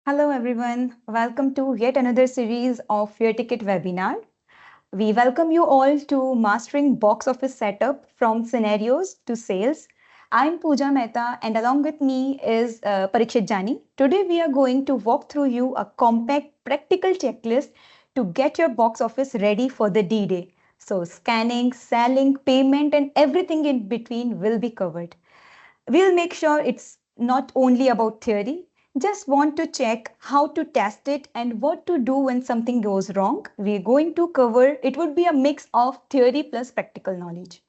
Hello, everyone. Welcome to yet another series of Your Ticket webinar. We welcome you all to Mastering Box Office Setup from Scenarios to Sales. I'm Pooja Mehta, and along with me is Parikshit Jani. Today, we are going to walk through you a compact, practical checklist to get your box office ready for the D-Day. So, scanning, selling, payment, and everything in between will be covered. We'll make sure it's not only about theory, just want to check how to test it and what to do when something goes wrong. We're going to cover it would be a mix of theory plus practical knowledge.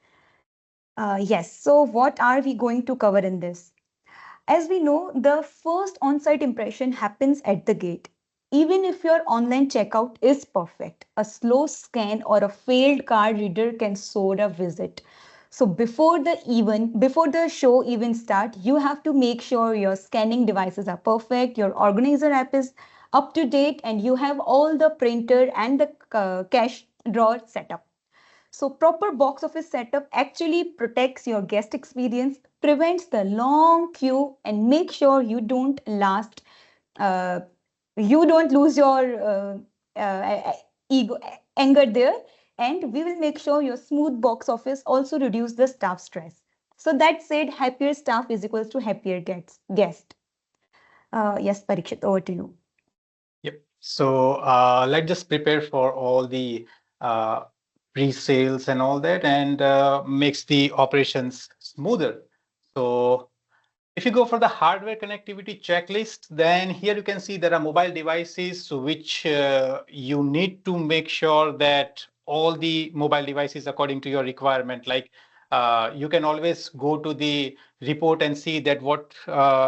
Yes, so what are we going to cover in this? As we know, the first on site impression happens at the gate. Even if your online checkout is perfect, a slow scan or a failed card reader can soar a visit. So before the show even start, you have to make sure your scanning devices are perfect, your organizer app is up to date, and you have all the printer and the cash drawer set up. So proper box office setup actually protects your guest experience, prevents the long queue, and make sure uh, you don't lose your ego anger there. And we will make sure your smooth box office also reduce the staff stress. So that said, happier staff is equals to happier guest. Yes, Parikshit, over to you. Yep. So let's just prepare for all the uh, pre-sales and all that, and makes the operations smoother. So if you go for the hardware connectivity checklist, then here you can see there are mobile devices which you need to make sure that all the mobile devices according to your requirement. Like you can always go to the report and see that what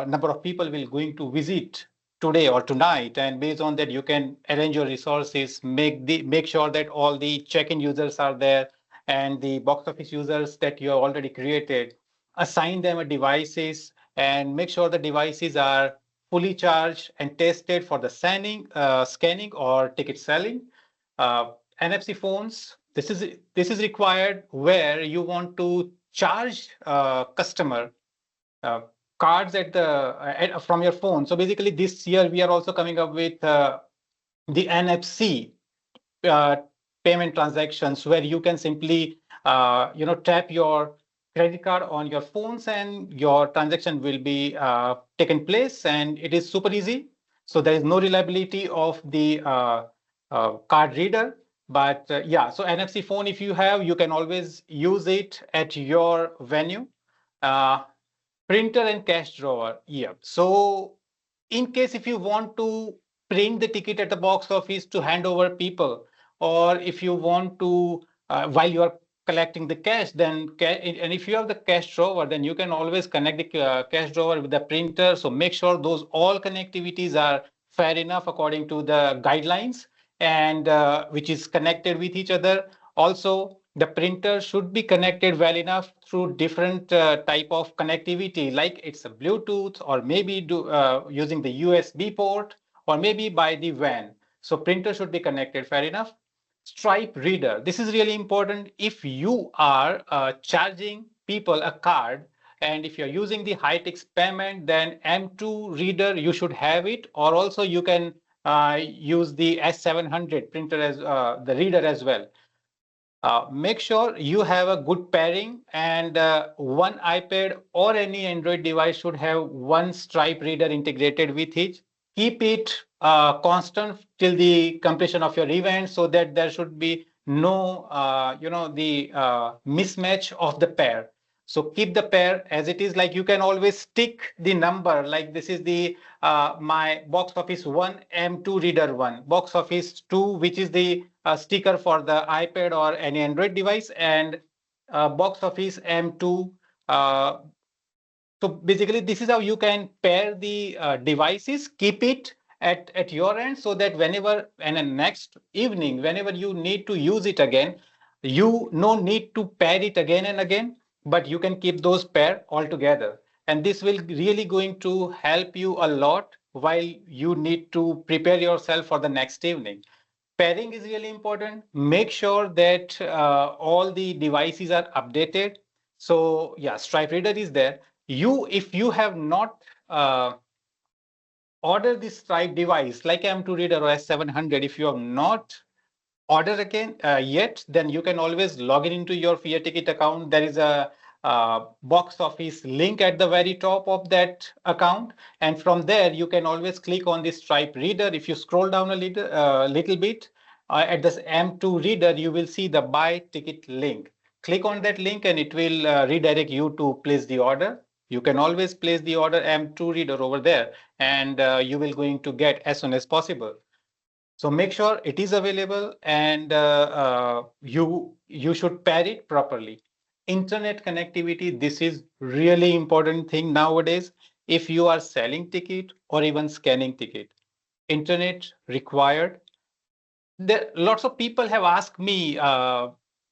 number of people will going to visit today or tonight, and based on that you can arrange your resources, make sure that all the check-in users are there and the box office users that you have already created, assign them a devices and make sure the devices are fully charged and tested for the scanning or ticket selling. NFC phones. This is required where you want to charge customer uh, cards from your phone. So basically, this year we are also coming up with the NFC uh, payment transactions where you can simply tap your credit card on your phones and your transaction will be taken place, and it is super easy. So there is no reliability of the card reader, but yeah, so NFC phone, if you have, you can always use it at your venue. uh, Printer and cash drawer, yeah. So in case if you want to print the ticket at the box office to hand over people, or if you want to while you are collecting the cash, then and if you have the cash drawer, then you can always connect the cash drawer with the printer. So make sure those all connectivities are fair enough according to the guidelines, and which is connected with each other. Also, the printer should be connected well enough through different type of connectivity, like it's a Bluetooth, or maybe using the USB port, or maybe by the WAN. So printer should be connected fair enough. Stripe reader. This is really important. If you are charging people a card, and if you're using the high-text payment, then M2 reader you should have it, or also you can use the S700 printer as the reader as well. Make sure you have a good pairing, and one iPad or any Android device should have one Stripe reader integrated with it. Keep it constant till the completion of your event, so that there should be no, the mismatch of the pair. So keep the pair as it is. Like you can always stick the number. Like this is the my box office one M2 reader one, box office two, which is the sticker for the iPad or any Android device, and box office M2. Uh, so basically, this is how you can pair the devices, keep it at your end, so that whenever and then next evening, whenever you need to use it again, you no need to pair it again and again, but you can keep those pair all together. And this will really going to help you a lot while you need to prepare yourself for the next evening. Pairing is really important. Make sure that all the devices are updated. So yeah, Stripe Reader is there. If you have not order this Stripe device like M2 Reader or S700, if you have not order again yet, then you can always log in into your Fear Ticket account. There is a box office link at the very top of that account, and from there you can always click on this Stripe Reader. If you scroll down a little bit at this M2 Reader, you will see the buy ticket link. Click on that link and it will redirect you to place the order. You can always place the order M2 Reader over there, and you will going to get as soon as possible. So make sure it is available, and you should pair it properly. Internet connectivity, this is really important thing nowadays. If you are selling ticket or even scanning ticket, internet required. There lots of people have asked me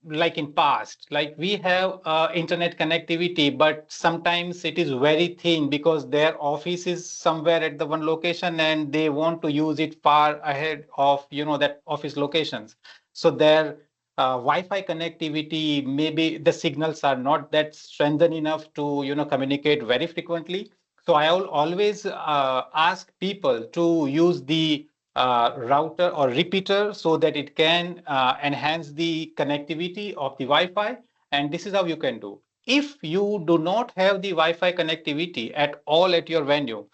like in past, like we have internet connectivity, but sometimes it is very thin because their office is somewhere at the one location and they want to use it far ahead of that office locations. So their wi-fi connectivity, maybe the signals are not that strengthened enough to communicate very frequently. So I will always ask people to use the router or repeater so that it can enhance the connectivity of the Wi-Fi. And this is how you can do. If you do not have the Wi-Fi connectivity at all at your venue,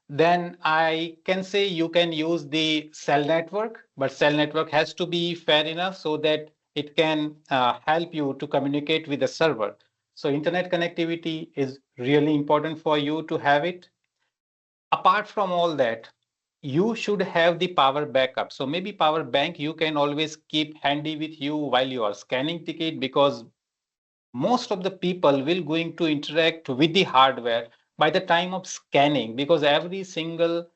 then I can say you can use the cell network, but cell network has to be fair enough so that it can help you to communicate with the server. So internet connectivity is really important for you to have it. Apart from all that, you should have the power backup. So maybe power bank you can always keep handy with you while you are scanning ticket, because most of the people will going to interact with the hardware by the time of scanning, because every single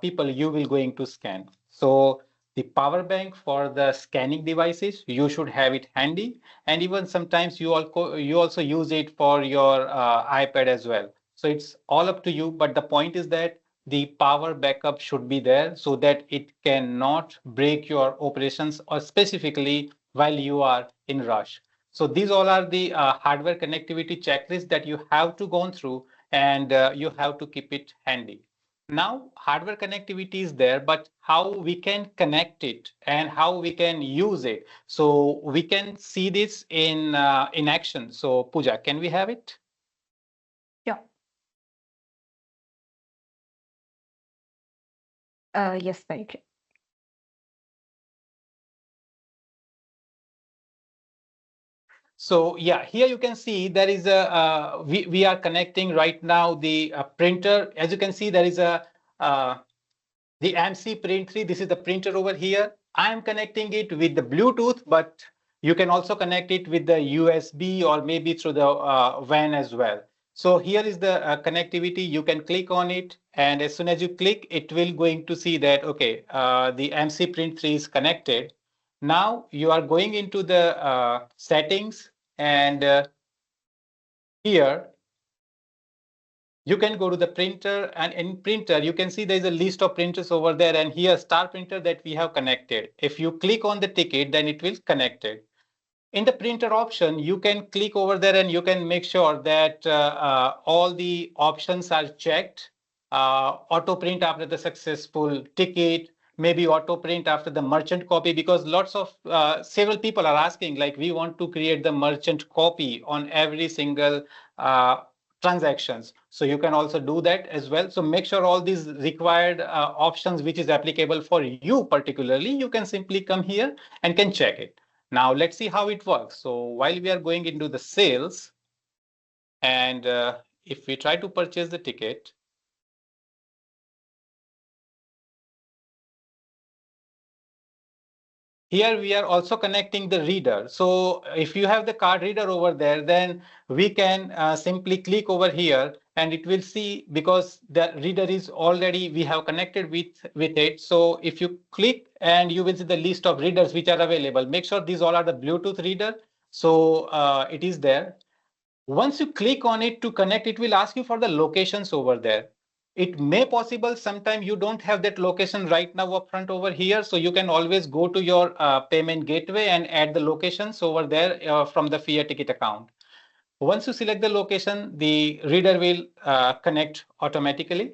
people you will going to scan. So the power bank for the scanning devices, you should have it handy, and even sometimes you also use it for your iPad as well. So it's all up to you, but the point is that the power backup should be there so that it cannot break your operations, or specifically while you are in rush. So these all are the hardware connectivity checklists that you have to go through, and you have to keep it handy. Now, hardware connectivity is there, but how we can connect it and how we can use it. So we can see this in action. So Pooja, can we have it? Yeah. Yes, very clear. So yeah, here you can see there is a we are connecting right now the printer. As you can see, there is a the MC Print 3. This is the printer over here. I am connecting it with the Bluetooth, but you can also connect it with the USB or maybe through the WAN as well. So here is the connectivity. You can click on it, and as soon as you click, it will going to see that okay, the MC Print 3 is connected. Now you are going into the settings, and here you can go to the printer, and in printer you can see there's a list of printers over there, and here star printer that we have connected. If you click on the ticket, then it will connect it. In the printer option, you can click over there and you can make sure that all the options are checked. Auto print after the successful ticket, maybe auto print after the merchant copy, because lots of several people are asking, like, we want to create the merchant copy on every single transactions. So you can also do that as well. So make sure all these required options, which is applicable for you particularly, you can simply come here and can check it. Now let's see how it works. So while we are going into the sales, and if we try to purchase the ticket, here we are also connecting the reader. So if you have the card reader over there, then we can simply click over here and it will see, because the reader is already we have connected with it. So if you click, and you will see the list of readers which are available. Make sure these all are the Bluetooth reader. So it is there. Once you click on it to connect, it will ask you for the locations over there. It may possible sometime you don't have that location right now up front over here, so you can always go to your payment gateway and add the locations over there from the Fear Ticket account. Once you select the location, the reader will connect automatically.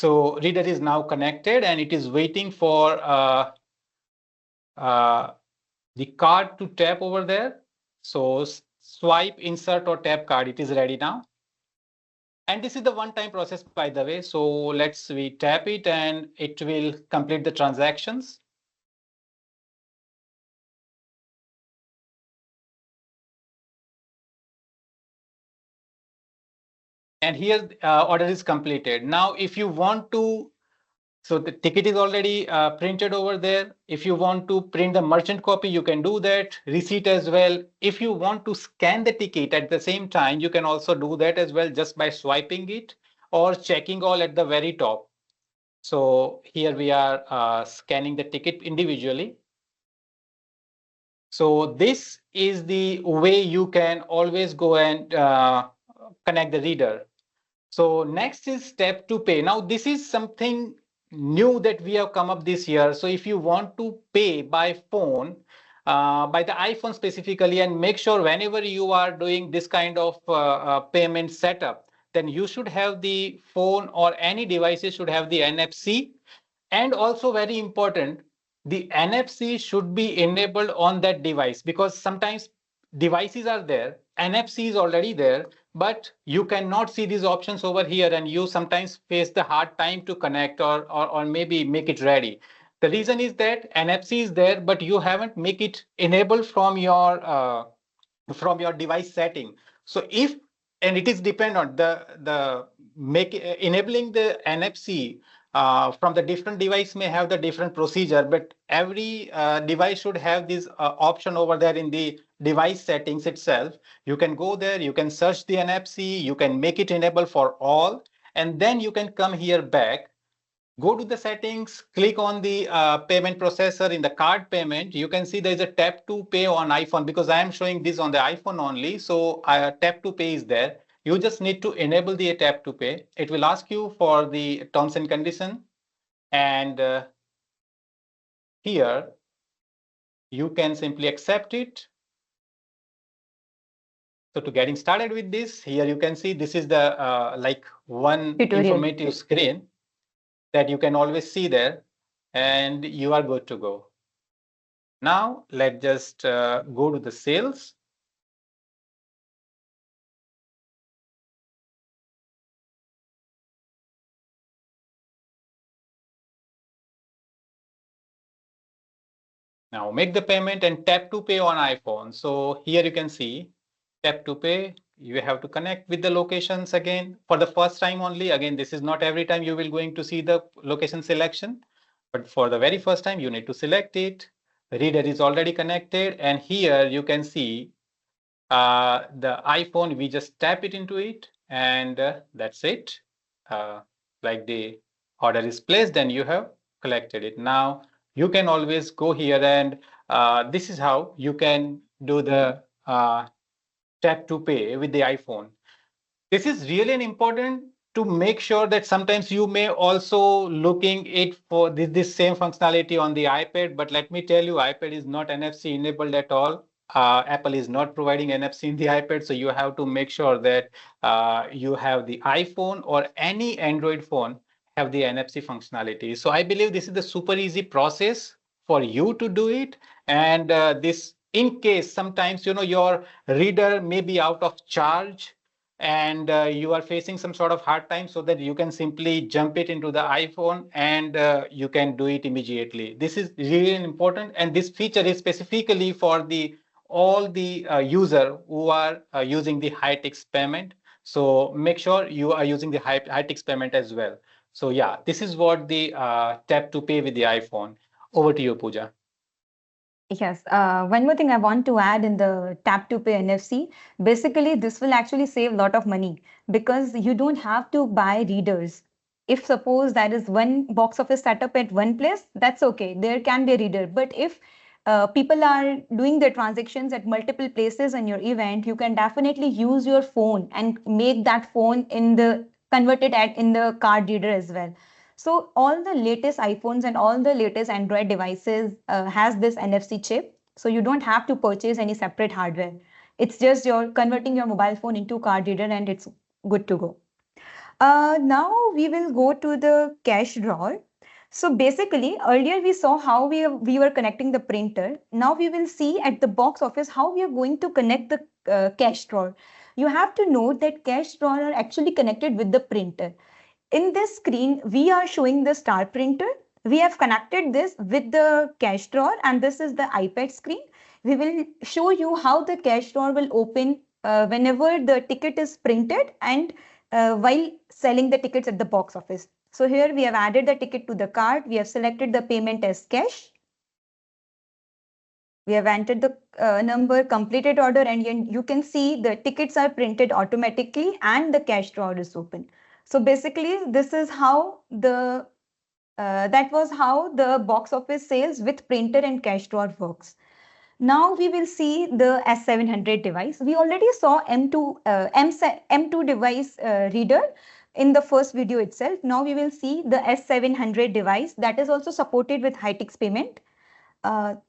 So reader is now connected and it is waiting for the card to tap over there. So swipe, insert or tap card. It is ready now. And this is the one-time process, by the way. So we tap it and it will complete the transactions. And here order is completed. Now, if you want to, so the ticket is already printed over there. If you want to print the merchant copy, you can do that. Receipt as well. If you want to scan the ticket at the same time, you can also do that as well just by swiping it or checking all at the very top. So here we are scanning the ticket individually. So this is the way you can always go and connect the reader. So next is step to pay. Now this is something new that we have come up this year. So if you want to pay by phone, by the iPhone specifically, and make sure whenever you are doing this kind of payment setup, then you should have the phone or any devices should have the NFC. And also very important, the NFC should be enabled on that device because sometimes devices are there, NFC is already there, but you cannot see these options over here and you sometimes face the hard time to connect or maybe make it ready. The reason is that NFC is there, but you haven't make it enabled from your device setting. So if and it is depend on the make enabling the NFC from the different device may have the different procedure, but every device should have this option over there in the device settings itself. You can go there, you can search the NFC, you can make it enable for all, and then you can come here back. Go to the settings, click on the payment processor in the card payment. You can see there's a tap to pay on iPhone because I am showing this on the iPhone only. So tap to pay is there. You just need to enable the tap to pay. It will ask you for the terms and condition. And here you can simply accept it. So to getting started with this, here you can see this is the like one Tutorial. informative screen that you can always see there and you are good to go. Now let's just go to the sales. Now make the payment and tap to pay on iPhone. So here you can see tap to pay. You have to connect with the locations again for the first time only. Again, this is not every time you will going to see the location selection, but for the very first time you need to select it. The reader is already connected and here you can see the iPhone, we just tap it into it and that's it. Like the order is placed and you have collected it. Now you can always go here and this is how you can do the tap to pay with the iPhone. This is really an important to make sure that sometimes you may also looking it for this same functionality on the iPad, but let me tell you, iPad is not NFC enabled at all. Apple is not providing NFC in the iPad, so you have to make sure that you have the iPhone or any Android phone have the NFC functionality. So I believe this is the super easy process for you to do it. And this, in case sometimes your reader may be out of charge and you are facing some sort of hard time, so that you can simply jump it into the iPhone and you can do it immediately. This is really important, and this feature is specifically for the all the user who are using the high text payment. So make sure you are using the high text payment as well. So yeah, this is what the tap to pay with the iPhone. Over to you, Pooja. Yes, one more thing I want to add in the tap to pay NFC. Basically, this will actually save a lot of money because you don't have to buy readers. If suppose there is one box office setup at one place, that's okay. There can be a reader. But if people are doing their transactions at multiple places in your event, you can definitely use your phone and make that phone in the converted at in the card reader as well. So all the latest iPhones and all the latest Android devices has this NFC chip. So you don't have to purchase any separate hardware. It's just you're converting your mobile phone into card reader and it's good to go. Now we will go to the cash drawer. So basically, earlier we saw how we were connecting the printer. Now we will see at the box office how we are going to connect the cash drawer. You have to note that cash drawer are actually connected with the printer. In this screen, we are showing the star printer. We have connected this with the cash drawer, and this is the iPad screen. We will show you how the cash drawer will open whenever the ticket is printed and while selling the tickets at the box office. So here we have added the ticket to the cart. We have selected the payment as cash. We have entered the number, completed order, and you can see the tickets are printed automatically and the cash drawer is open. So basically, this is how that was how the box office sales with printer and cash drawer works. Now we will see the S700 device. We already saw M2 device reader in the first video itself. Now we will see the S700 device that is also supported with Hightix payment. We'll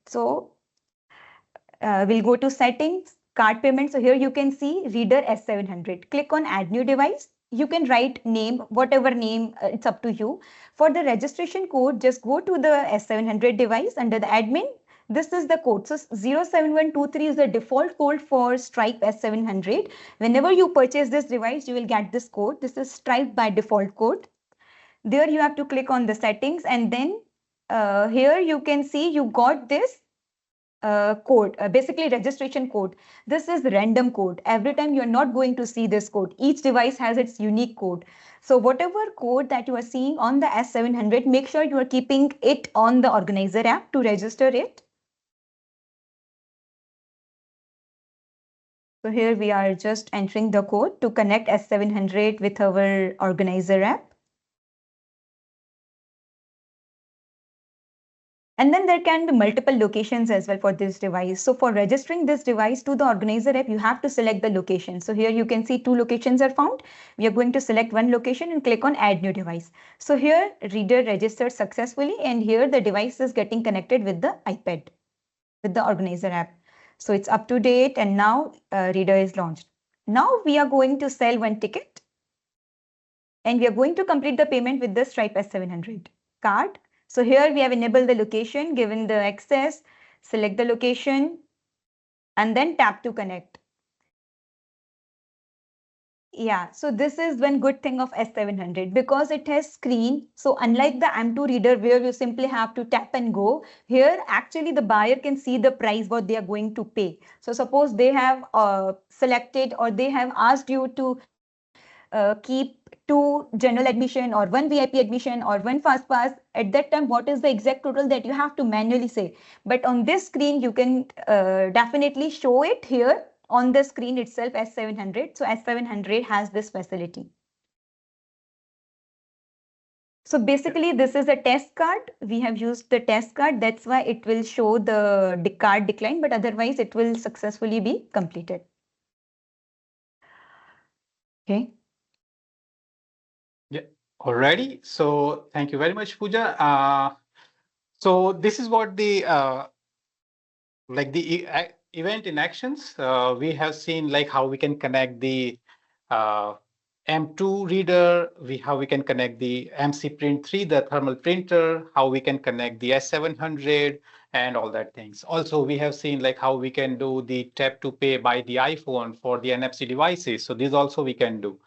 go to settings, card payment. So here you can see reader S700. Click on add new device. You can write name, whatever name, it's up to you. For the registration code, just go to the S700 device under the admin. This is the code. So 07123 is the default code for Stripe S700. Whenever you purchase this device, you will get this code. This is Stripe by default code. There you have to click on the settings, and then here you can see you got this code, basically registration code. This is random code. Every time you're not going to see this code. Each device has its unique code. So whatever code that you are seeing on the S700, make sure you are keeping it on the organizer app to register it. So here we are just entering the code to connect S700 with our organizer app. And then there can be multiple locations as well for this device. So for registering this device to the organizer app, you have to select the location. So here you can see two locations are found. We are going to select one location and click on add new device. So here reader registered successfully, and here the device is getting connected with the iPad, with the organizer app. So it's up to date, and now reader is launched. Now we are going to sell one ticket, and we are going to complete the payment with the Stripe S700 card. So here we have enabled the location, given the access, select the location, and then tap to connect. Yeah, so this is one good thing of S700 because it has screen. So unlike the M2 reader where you simply have to tap and go, here actually the buyer can see the price what they are going to pay. So suppose they have selected or they have asked you to keep two general admission or one VIP admission or one fast pass. At that time, what is the exact total that you have to manually say? But on this screen, you can definitely show it here on the screen itself as 700. So S700 has this facility. So basically, this is a test card. We have used the test card. That's why it will show the card decline, but otherwise it will successfully be completed. Okay. Yeah, already. So thank you very much, Pooja. So this is what the like the event in actions. We have seen like how we can connect the M2 reader, how we can connect the MC Print 3, the thermal printer, how we can connect the S700 and all that things. Also, we have seen like how we can do the tap to pay by the iPhone for the NFC devices. So this also we can do.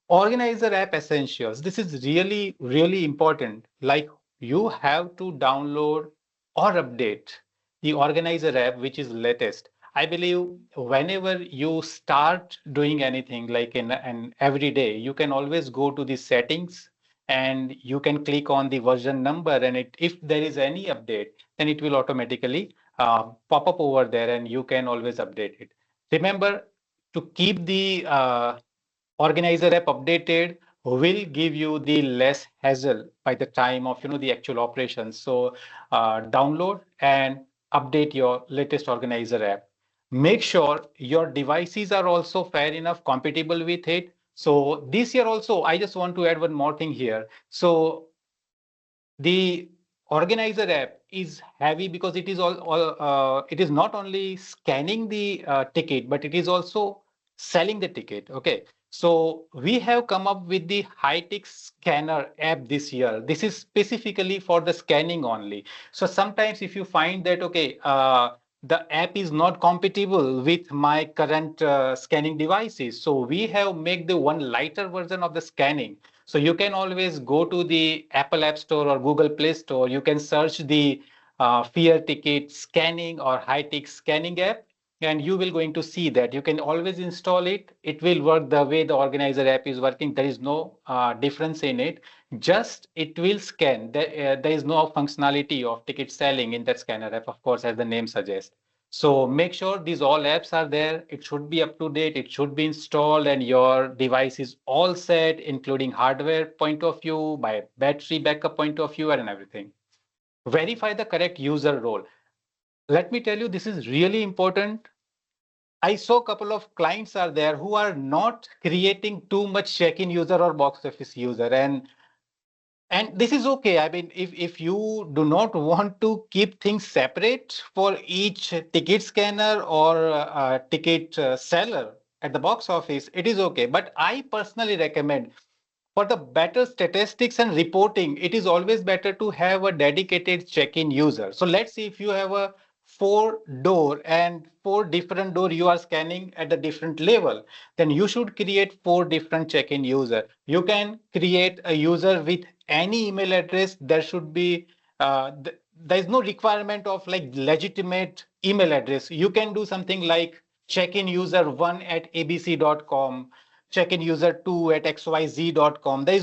Organizer app essentials. This is really, really important. Like you have to download or update the organizer app, which is latest. I believe whenever you start doing anything like in an every day, you can always go to the settings and you can click on the version number. And if there is any update, then it will automatically pop up over there and you can always update it. Remember to keep the organizer app updated will give you the less hassle by the time of the actual operations. So download and update your latest organizer app. Make sure your devices are also fair enough compatible with it. So this year also, I just want to add one more thing here. So the organizer app is heavy because it is it is not only scanning the ticket, but it is also selling the ticket. Okay. So we have come up with the high-tech scanner app this year. This is specifically for the scanning only. So sometimes if you find that, okay, the app is not compatible with my current scanning devices. So we have made the one lighter version of the scanning. So you can always go to the Apple App Store or Google Play Store. You can search the Fear Ticket scanning or high-tech scanning app, and you will going to see that you can always install it. It will work the way the organizer app is working. There is no difference in it. Just it will scan. There is no functionality of ticket selling in that scanner app, of course, as the name suggests. So make sure these all apps are there. It should be up to date. It should be installed, and your device is all set, including hardware point of view, by battery backup point of view, and everything. Verify the correct user role. Let me tell you, this is really important. I saw a couple of clients are there who are not creating too much check-in user or box office user, and this is okay. I mean, if you do not want to keep things separate for each ticket scanner or ticket seller at the box office, it is okay. But I personally recommend, for the better statistics and reporting, it is always better to have a dedicated check-in user. So let's see, if you have a four door and four different door you are scanning at a different level, then you should create four different check-in user. You can create a user with any email address. There should be there is no requirement of like legitimate email address. You can do something like check-in user 1 at abc.com, check-in user 2 at xyz.com. There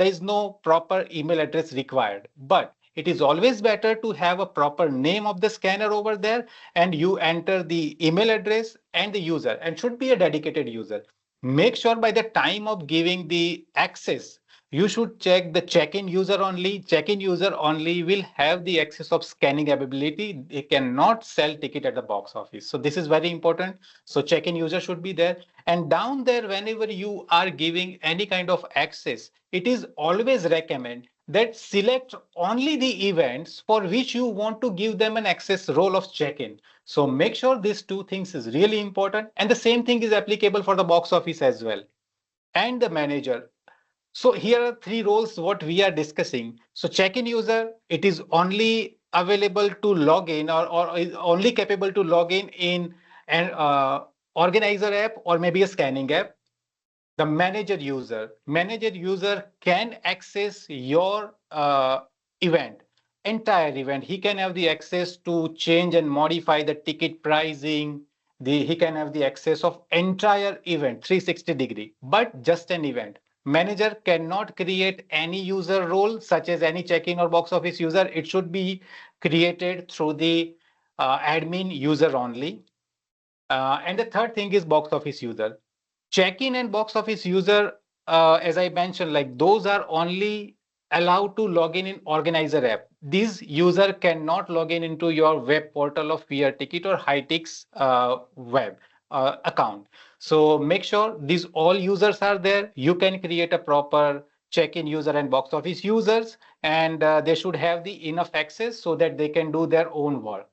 is no proper email address required, but it is always better to have a proper name of the scanner over there, and you enter the email address and the user, and should be a dedicated user. Make sure by the time of giving the access, you should check the check-in user only. Check-in user only will have the access of scanning ability. They cannot sell ticket at the box office. So this is very important. So check-in user should be there. And down there, whenever you are giving any kind of access, it is always recommend that select only the events for which you want to give them an access role of check-in. So make sure these two things is really important. And the same thing is applicable for the box office as well. And the manager. So here are three roles what we are discussing. So check-in user, it is only available to log in, or is only capable to log in an organizer app or maybe a scanning app. The manager user can access your event, entire event. He can have the access to change and modify the ticket pricing. He can have the access of entire event 360-degree, but just an event. Manager cannot create any user role such as any check-in or box office user. It should be created through the admin user only. And the third thing is box office user. Check-in and box office user, as I mentioned, like those are only allowed to log in organizer app. These user cannot log in into your web portal of VR Ticket or Hightech's web account. So make sure these all users are there. You can create a proper check-in user and box office users, and they should have the enough access so that they can do their own work.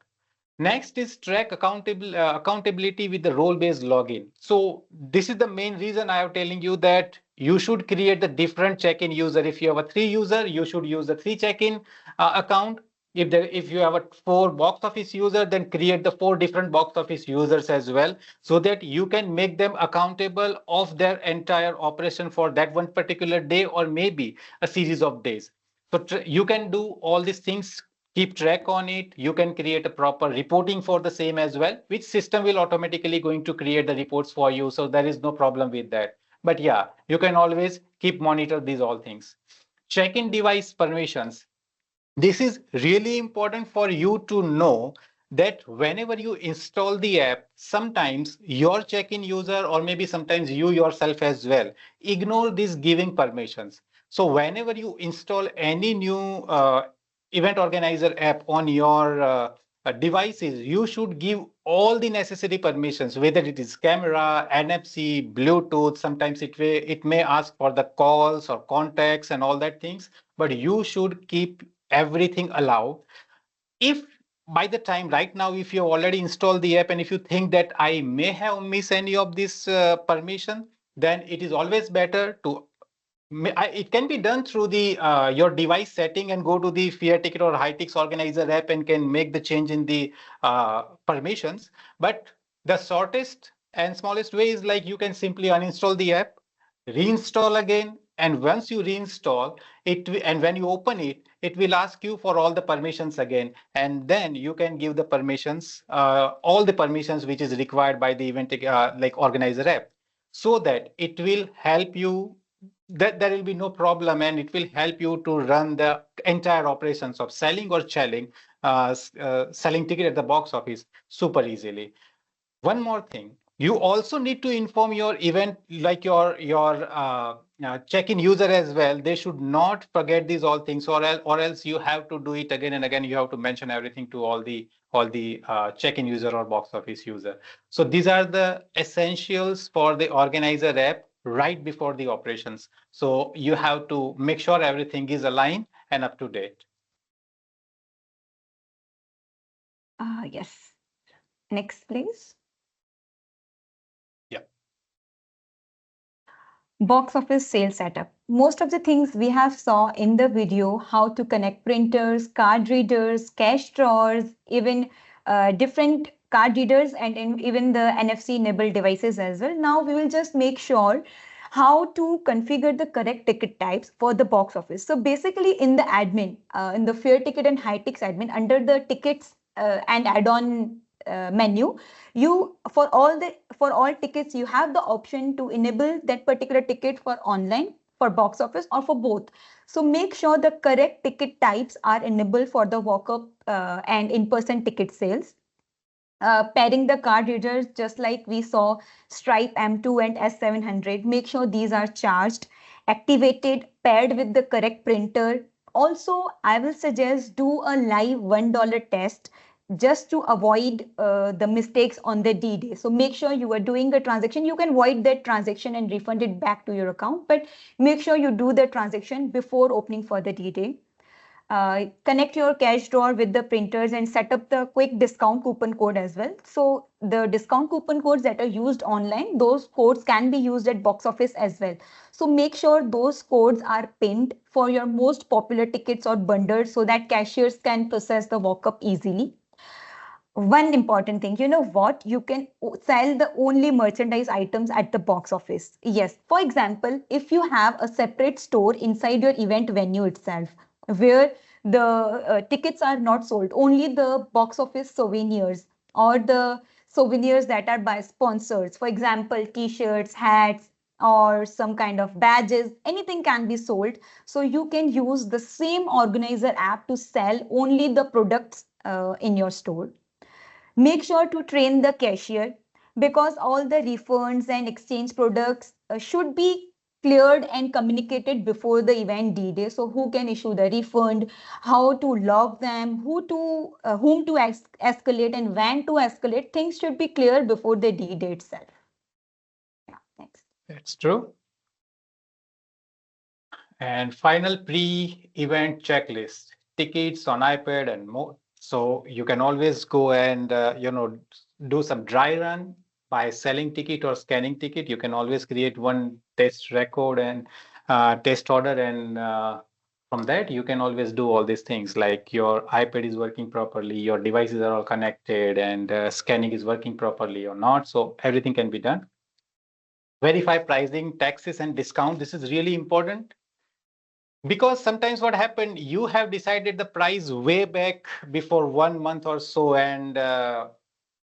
Next is track accountability with the role-based login. So this is the main reason I am telling you that you should create the different check-in user. If you have a three user, you should use the three check-in account. If you have a four box office user, then create the four different box office users as well, so that you can make them accountable of their entire operation for that one particular day or maybe a series of days. So you can do all these things, keep track on it. You can create a proper reporting for the same as well, which system will automatically going to create the reports for you. So there is no problem with that. But yeah, you can always keep monitor these all things. Check-in device permissions. This is really important for you to know that whenever you install the app, sometimes your check-in user or maybe sometimes you yourself as well ignore these giving permissions. So whenever you install any new event organizer app on your devices, you should give all the necessary permissions, whether it is camera, NFC, Bluetooth. Sometimes it may ask for the calls or contacts and all that things, but you should keep everything allowed. If by the time right now, if you have already installed the app and if you think that I may have missed any of this permission, then it is always better to it can be done through the your device setting and go to the Fear Ticket or Hightix Organizer app and can make the change in the permissions. But the shortest and smallest way is like you can simply uninstall the app, reinstall again, and once you reinstall it, and when you open it, it will ask you for all the permissions again, and then you can give the permissions, all the permissions which is required by the event like organizer app, so that it will help you, that there will be no problem, and it will help you to run the entire operations of selling or selling selling ticket at the box office super easily. One more thing, you also need to inform your event, like your check-in user as well. They should not forget these all things, or else you have to do it again and again. You have to mention everything to all the check-in user or box office user. So these are the essentials for the organizer app right before the operations. So you have to make sure everything is aligned and up to date. Yes. Next, please. Yeah. Box office sales setup. Most of the things we have saw in the video, how to connect printers, card readers, cash drawers, even different card readers, and even the NFC enabled devices as well. Now we will just make sure how to configure the correct ticket types for the box office. So basically in the admin, in the Fair Ticket and Hightix admin, under the tickets and add-on menu, you for all tickets you have the option to enable that particular ticket for online, for box office, or for both. So make sure the correct ticket types are enabled for the walk-up and in-person ticket sales. Pairing the card readers, just like we saw Stripe M2 and S700, make sure these are charged, activated, paired with the correct printer. Also, I will suggest do a live $1 test just to avoid the mistakes on the D-Day. So make sure you are doing a transaction. You can void that transaction and refund it back to your account, but make sure you do the transaction before opening for the D-Day. Connect your cash drawer with the printers and set up the quick discount coupon code as well. So the discount coupon codes that are used online, those codes can be used at box office as well. So make sure those codes are pinned for your most popular tickets or bundles so that cashiers can process the walk-up easily. One important thing, you know what? You can sell the only merchandise items at the box office. Yes. For example, if you have a separate store inside your event venue itself, where the tickets are not sold, only the box office souvenirs or the souvenirs that are by sponsors, for example, t-shirts, hats, or some kind of badges, anything can be sold. So you can use the same organizer app to sell only the products in your store. Make sure to train the cashier, because all the refunds and exchange products should be cleared and communicated before the event D-Day. So who can issue the refund, how to log them, whom to escalate, and when to escalate. Things should be clear before the D-Day itself. Yeah, next. That's true. And final pre-event checklist, tickets on iPad and more. So you can always go and do some dry run by selling ticket or scanning ticket. You can always create one test record and test order, and from that you can always do all these things like your iPad is working properly, your devices are all connected, and scanning is working properly or not. So everything can be done. Verify pricing, taxes, and discount. This is really important, because sometimes what happened, you have decided the price way back before 1 month or so, and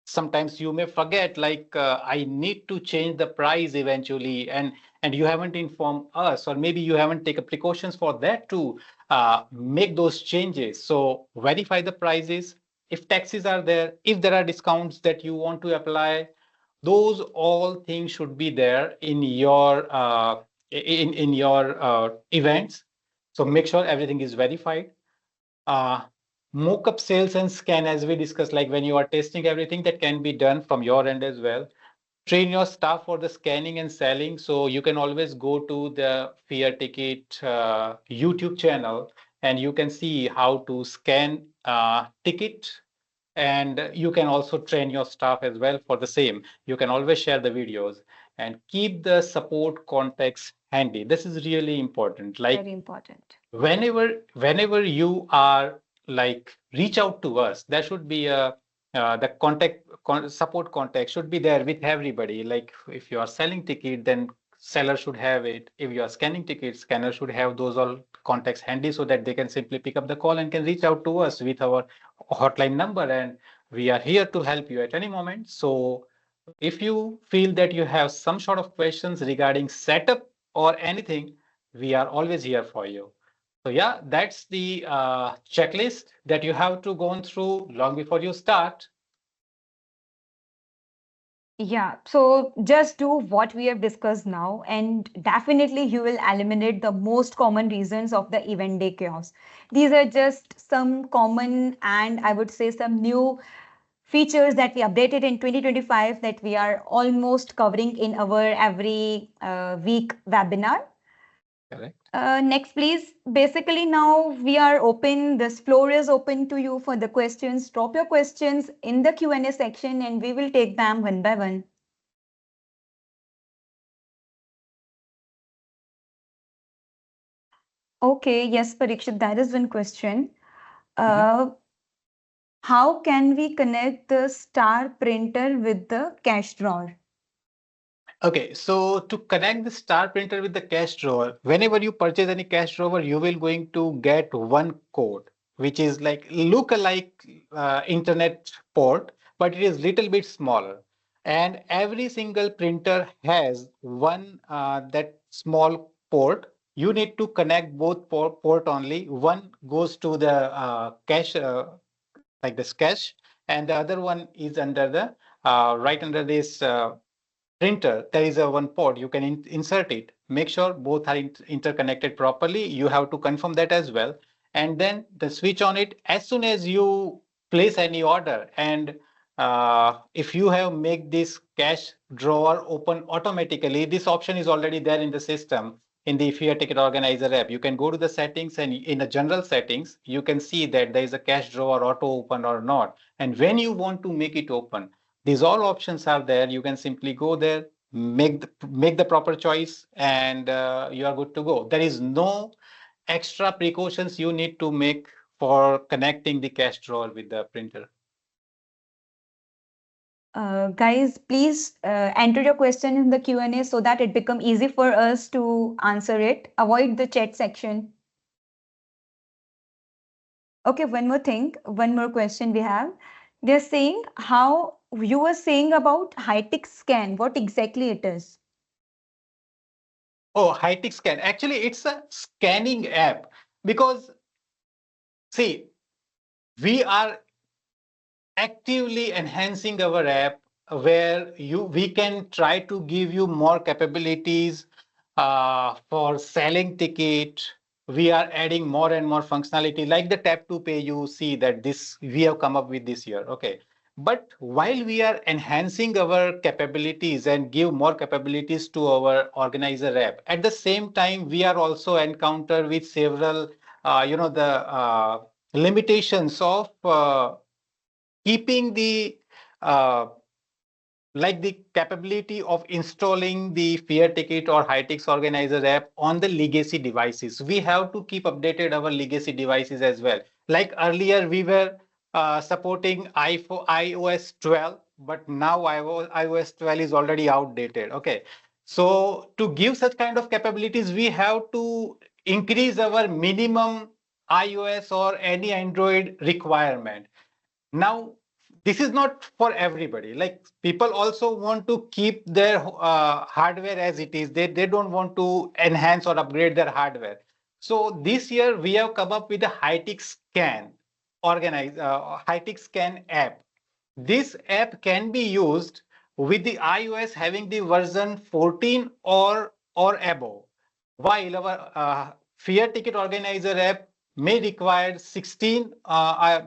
sometimes you may forget, like I need to change the price eventually, and you haven't informed us, or maybe you haven't taken precautions for that to make those changes. So verify the prices, if taxes are there, if there are discounts that you want to apply, those all things should be there in your events. So make sure everything is verified. uh, Mock up sales and scan, as we discussed, like when you are testing everything, that can be done from your end as well. Train your staff for the scanning and selling. So you can always go to the Fear Ticket YouTube channel, and you can see how to scan ticket, and you can also train your staff as well for the same. You can always share the videos, and keep the support contacts handy. This is really important. Like Very important. whenever you are like reach out to us, there should be a the support contact should be there with everybody. Like if you are selling ticket, then seller should have it. If you are scanning tickets, scanner should have those all contacts handy so that they can simply pick up the call and can reach out to us with our hotline number, and we are here to help you at any moment. So if you feel that you have some sort of questions regarding setup or anything, we are always here for you. So yeah, that's the checklist that you have to go through long before you start. Yeah, so just do what we have discussed now, and definitely you will eliminate the most common reasons of the event day chaos. These are just some common and I would say some new features that we updated in 2025 that we are almost covering in our every week webinar. Correct. Next, please. Basically, now we are open. This floor is open to you for the questions. Drop your questions in the Q&A section and we will take them one by one. Okay, yes, Parikshit, that is one question. Mhm. Uh, how can we connect the star printer with the cash drawer? Okay, so to connect the star printer with the cash drawer, whenever you purchase any cash drawer, you will going to get one code, which is like look alike internet port, but it is little bit smaller. And every single printer has one that small port. You need to connect both port only. One goes to the cache, like this cache, and the other one is under the right under this printer. There is a one port, you can insert it. Make sure both are interconnected properly. You have to confirm that as well, and then the switch on it as soon as you place any order. And if you have make this cache drawer open automatically, this option is already there in the system. In the Fear Ticket Organizer app, you can go to the settings, and in the general settings you can see that there is a cache drawer auto open or not, and when you want to make it open, these all options are there. You can simply go there, make the proper choice, and you are good to go. There is no extra precautions you need to make for connecting the cache drawer with the printer. Guys, please enter your question in the Q&A so that it become easy for us to answer it. Avoid the chat section. Okay, one more thing, one more question we have. They're saying how you were saying about high-tech scan, what exactly it is. Oh, high-tech scan. Actually, it's a scanning app because see, we are actively enhancing our app where you we can try to give you more capabilities for selling ticket. We are adding more and more functionality like the tap to pay. You see that this we have come up with this year. Okay, but while we are enhancing our capabilities and give more capabilities to our organizer app, at the same time we are also encounter with several the limitations of keeping the uh, like the capability of installing the Fear Ticket or Hightix Organizer app on the legacy devices. We have to keep updated our legacy devices as well. Like earlier, we were supporting iOS 12, but now iOS 12 is already outdated. Okay, so to give such kind of capabilities, we have to increase our minimum iOS or any Android requirement. Now, this is not for everybody. Like people also want to keep their hardware as it is. They don't want to enhance or upgrade their hardware. So this year we have come up with a high-tech scan high-tech scan app. This app can be used with the iOS having the version 14 or above, while our Fear Ticket Organizer app may require 16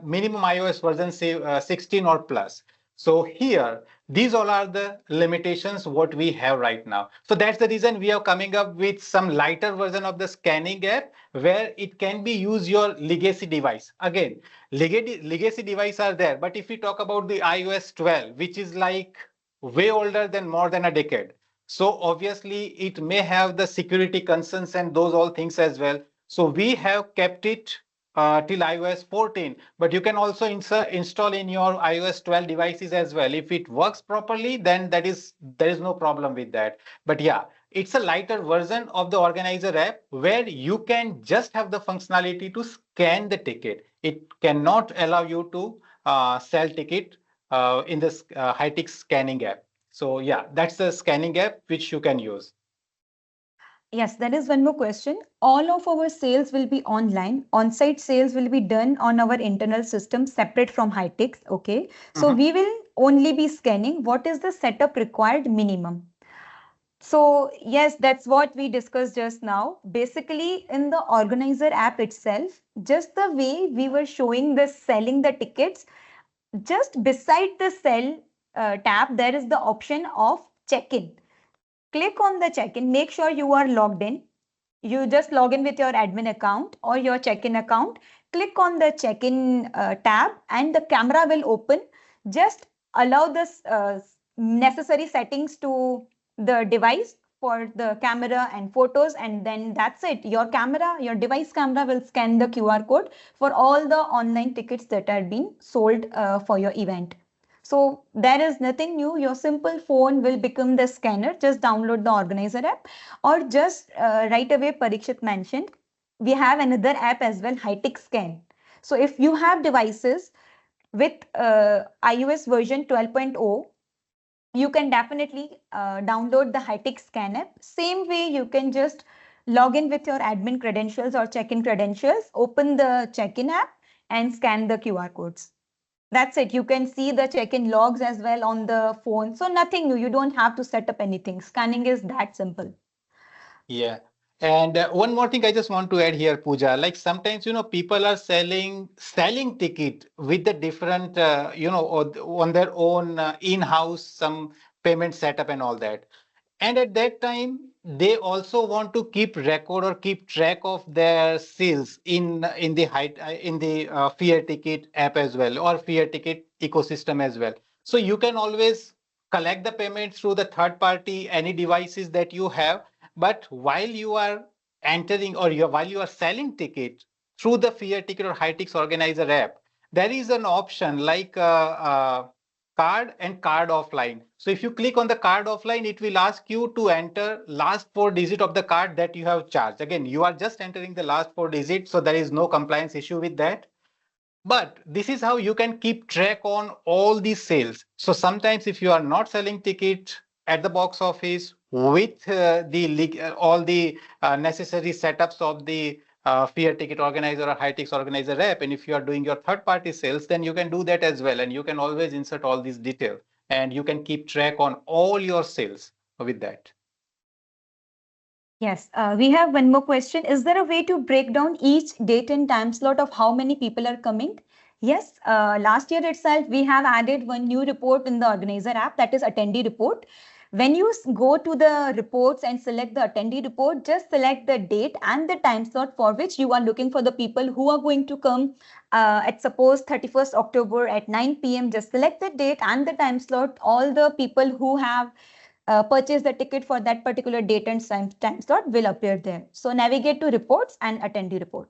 minimum iOS version, say 16 or plus. So here, these all are the limitations what we have right now. So that's the reason we are coming up with some lighter version of the scanning app where it can be use your legacy device. Again, legacy device are there, but if we talk about the iOS 12, which is like way older than more than a decade. So obviously it may have the security concerns and those all things as well. So we have kept it till iOS 14, but you can also install in your iOS 12 devices as well. If it works properly, then there is no problem with that. But yeah, it's a lighter version of the organizer app where you can just have the functionality to scan the ticket. It cannot allow you to sell ticket in this high-tech scanning app. So yeah, that's the scanning app which you can use. Yes, there is one more question. All of our sales will be online. On-site sales will be done on our internal system separate from Hightech. Okay. So Mhm. we will only be scanning. What is the setup required minimum? So yes, that's what we discussed just now. Basically, in the organizer app itself, just the way we were showing the selling the tickets, just beside the sell tab, there is the option of check-in. Click on the check-in. Make sure you are logged in. You just log in with your admin account or your check-in account. Click on the check-in tab and the camera will open. Just allow the necessary settings to the device for the camera and photos, and then that's it. Your camera, your device camera will scan the QR code for all the online tickets that are being sold for your event. So there is nothing new. Your simple phone will become the scanner. Just download the organizer app, or just right away Parikshit mentioned, we have another app as well, Hightech Scan. So if you have devices with iOS version 12.0, you can definitely download the Hightech Scan app. Same way, you can just log in with your admin credentials or check-in credentials, open the check-in app and scan the QR codes. That's it. You can see the check-in logs as well on the phone. So nothing new. You don't have to set up anything. Scanning is that simple. Yeah. And one more thing I just want to add here, Pooja. Like sometimes, people are selling ticket with the different, on their own in-house some payment setup and all that. And at that time, they also want to keep record or keep track of their sales in the Fear Ticket app as well, or Fear Ticket ecosystem as well. So you can always collect the payments through the third party, any devices that you have. But while you are entering or while you are selling ticket through the Fear Ticket or Hightix Organizer app, there is an option like card and card offline. So if you click on the card offline, it will ask you to enter last four digit of the card that you have charged. Again, you are just entering the last four digits, so there is no compliance issue with that. But this is how you can keep track on all these sales. So sometimes if you are not selling ticket at the box office with all the necessary setups of the Fear Ticket Organizer or Hightix Organizer app, and if you are doing your third party sales, then you can do that as well. And you can always insert all these details and you can keep track on all your sales with that. Yes, we have one more question. Is there a way to break down each date and time slot of how many people are coming? Yes, last year itself, we have added one new report in the organizer app, that is attendee report. When you go to the reports and select the attendee report, just select the date and the time slot for which you are looking for the people who are going to come at suppose 31st October at 9 p.m. Just select the date and the time slot. All the people who have purchase the ticket for that particular date and time slot will appear there. So navigate to reports and attendee report.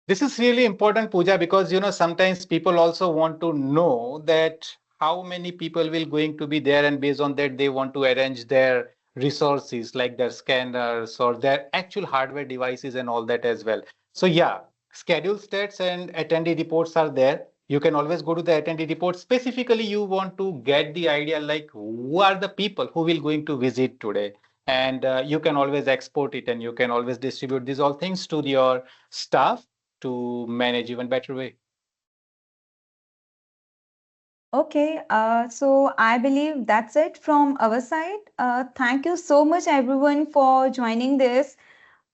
This is really important, Pooja, because sometimes people also want to know that how many people will going to be there, and based on that, they want to arrange their resources like their scanners or their actual hardware devices and all that as well. So yeah, schedule stats and attendee reports are there. You can always go to the attendee report. Specifically, you want to get the idea like who are the people who will going to visit today, and you can always export it and you can always distribute these all things to your staff to manage even better way. Okay, so I believe that's it from our side. Thank you so much, everyone, for joining this.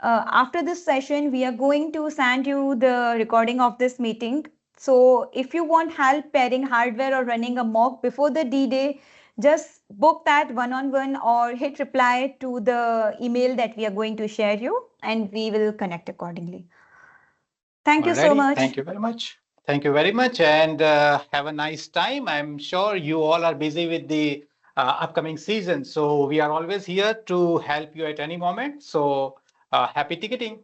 After this session, we are going to send you the recording of this meeting. So if you want help pairing hardware or running a mock before the D-Day, just book that one-on-one or hit reply to the email that we are going to share you, and we will connect accordingly. Thank you so Alrighty, much. thank you very much. Thank you very much and have a nice time. I'm sure you all are busy with the upcoming season. So we are always here to help you at any moment. So happy ticketing.